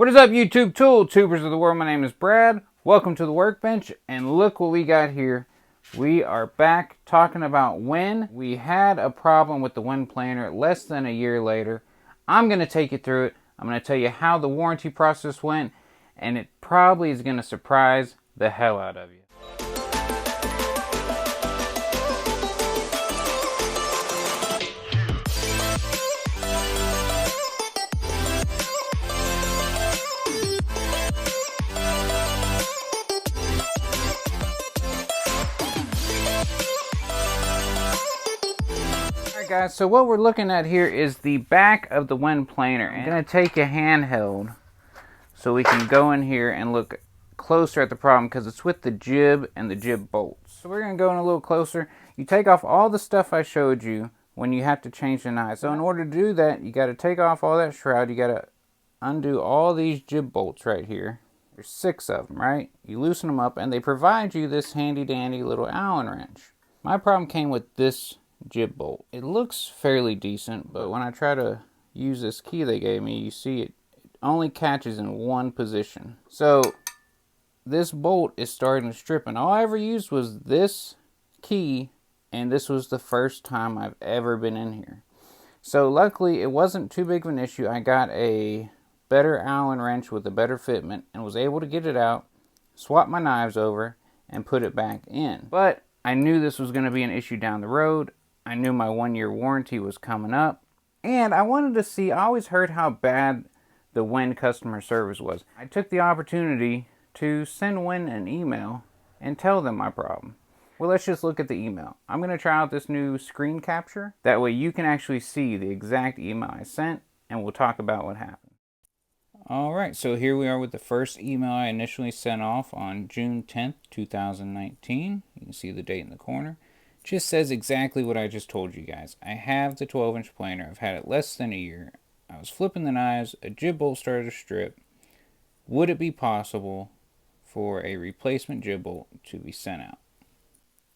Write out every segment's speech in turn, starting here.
What is up, YouTube tool tubers of the world? My name is Brad. Welcome to the workbench, and look what we got here. We are back talking about WEN. We had a problem with the WEN planner less than a year later. I'm going to take you through it. I'm going to tell you how the warranty process went, and it probably is going to surprise the hell out of you. Guys, so what we're looking at here is the back of the WEN planer. I'm going to take a handheld so we can go in here and look closer at the problem because it's with the jib and the jib bolts. So we're going to go in a little closer. You take off all the stuff I showed you when you have to change the knives. So in order to do that, you got to take off all that shroud. You got to undo all these jib bolts right here. There's 6 of them, right? You loosen them up and they provide you this handy dandy little Allen wrench. My problem came with this jib bolt. It looks fairly decent, but when I try to use this key they gave me, you see it only catches in one position. So this bolt is starting to strip, and all I ever used was this key, and this was the first time I've ever been in here. So luckily it wasn't too big of an issue. I got a better Allen wrench with a better fitment and was able to get it out, swap my knives over, and put it back in. But I knew this was going to be an issue down the road. I knew my 1-year warranty was coming up, and I wanted to see, I always heard how bad the WEN customer service was. I took the opportunity to send WEN an email and tell them my problem. Well, let's just look at the email. I'm going to try out this new screen capture. That way you can actually see the exact email I sent, and we'll talk about what happened. Alright, so here we are with the first email I initially sent off on June 10th, 2019. You can see the date in the corner. Just says exactly what I just told you guys. I have the 12-inch planer. I've had it less than a year. I was flipping the knives. A jib bolt started to strip. Would it be possible for a replacement jib bolt to be sent out?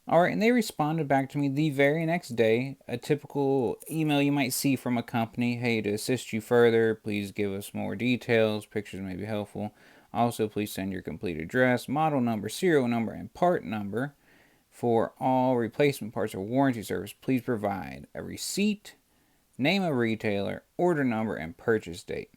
Alright, and they responded back to me the very next day. A typical email you might see from a company. Hey, to assist you further, please give us more details. Pictures may be helpful. Also, please send your complete address, model number, serial number, and part number. For all replacement parts or warranty service, please provide a receipt, name of retailer, order number, and purchase date.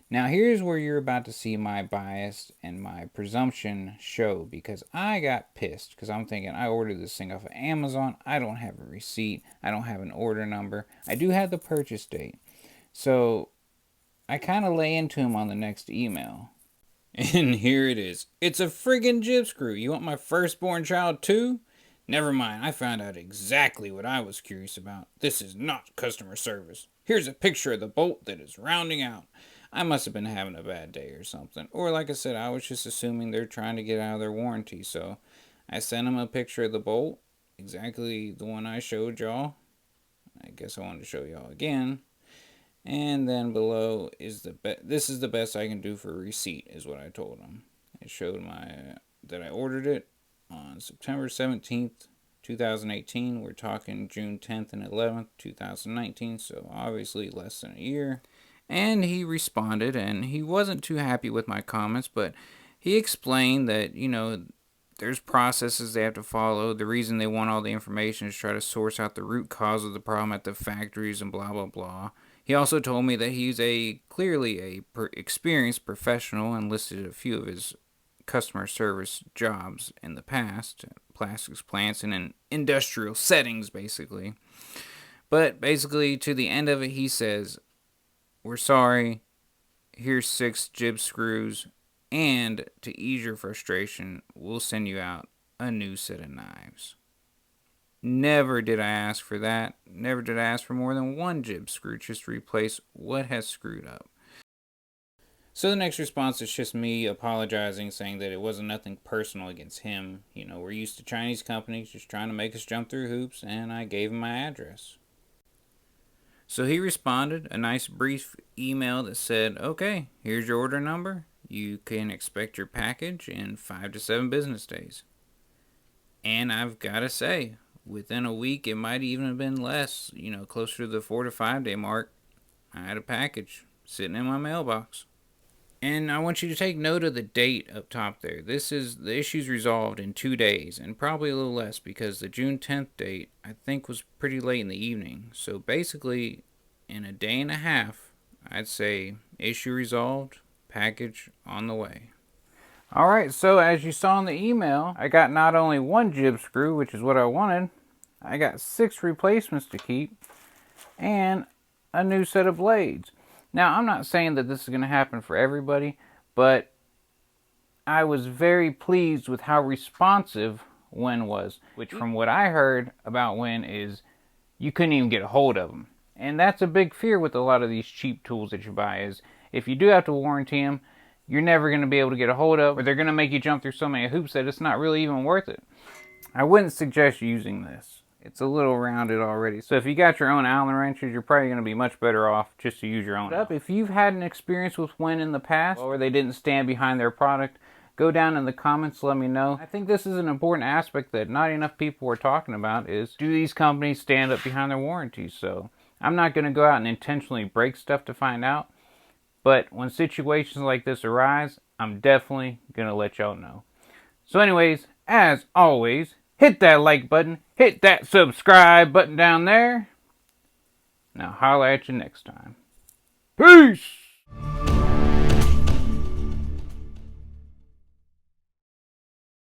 Now here's where you're about to see my bias and my presumption show, because I got pissed because I'm thinking I ordered this thing off of Amazon. I don't have a receipt. I don't have an order number. I do have the purchase date. So I kind of lay into him on the next email. And here it is. It's a friggin' jib screw. You want my firstborn child too? Never mind, I found out exactly what I was curious about. This is not customer service. Here's a picture of the bolt that is rounding out. I must have been having a bad day or something. Or like I said, I was just assuming they're trying to get out of their warranty. So I sent them a picture of the bolt, exactly the one I showed y'all. I guess I wanted to show y'all again. And then below is this is the best I can do for a receipt, is what I told them. It showed that I ordered it on September 17th, 2018. We're talking June 10th and 11th, 2019, so obviously less than a year. And he responded, and he wasn't too happy with my comments, but he explained that, you know, there's processes they have to follow. The reason they want all the information is to try to source out the root cause of the problem at the factories and blah, blah, blah. He also told me that he's clearly a experienced professional and listed a few of his customer service jobs in the past, plastics plants and in industrial settings basically. But basically to the end of it he says, we're sorry, here's 6 jib screws, and to ease your frustration, we'll send you out a new set of knives. Never did I ask for that. Never did I ask for more than 1 jib screw just to replace what has screwed up. So the next response is just me apologizing, saying that it wasn't nothing personal against him. You know, we're used to Chinese companies just trying to make us jump through hoops, and I gave him my address. So he responded, a nice brief email that said, okay, here's your order number. You can expect your package in 5 to 7 business days. And I've got to say, within a week, it might even have been less, you know, closer to the 4 to 5 day mark, I had a package sitting in my mailbox. And I want you to take note of the date up top there. This is the issue's resolved in 2 days, and probably a little less because the June 10th date I think was pretty late in the evening. So basically, in a day and a half, I'd say issue resolved, package on the way. Alright, so as you saw in the email, I got not only one jib screw, which is what I wanted, I got 6 replacements to keep, and a new set of blades. Now, I'm not saying that this is going to happen for everybody, but I was very pleased with how responsive WEN was, which from what I heard about WEN is you couldn't even get a hold of them. And that's a big fear with a lot of these cheap tools that you buy is if you do have to warranty them, you're never going to be able to get a hold of, or they're going to make you jump through so many hoops that it's not really even worth it. I wouldn't suggest using this. It's a little rounded already. So if you got your own Allen wrenches, you're probably going to be much better off just to use your own. If you've had an experience with WEN in the past, or they didn't stand behind their product, go down in the comments, let me know. I think this is an important aspect that not enough people are talking about is, do these companies stand up behind their warranties? So I'm not going to go out and intentionally break stuff to find out, but when situations like this arise, I'm definitely going to let y'all know. So anyways, as always, hit that like button, hit that subscribe button down there. Now holla at you next time. Peace!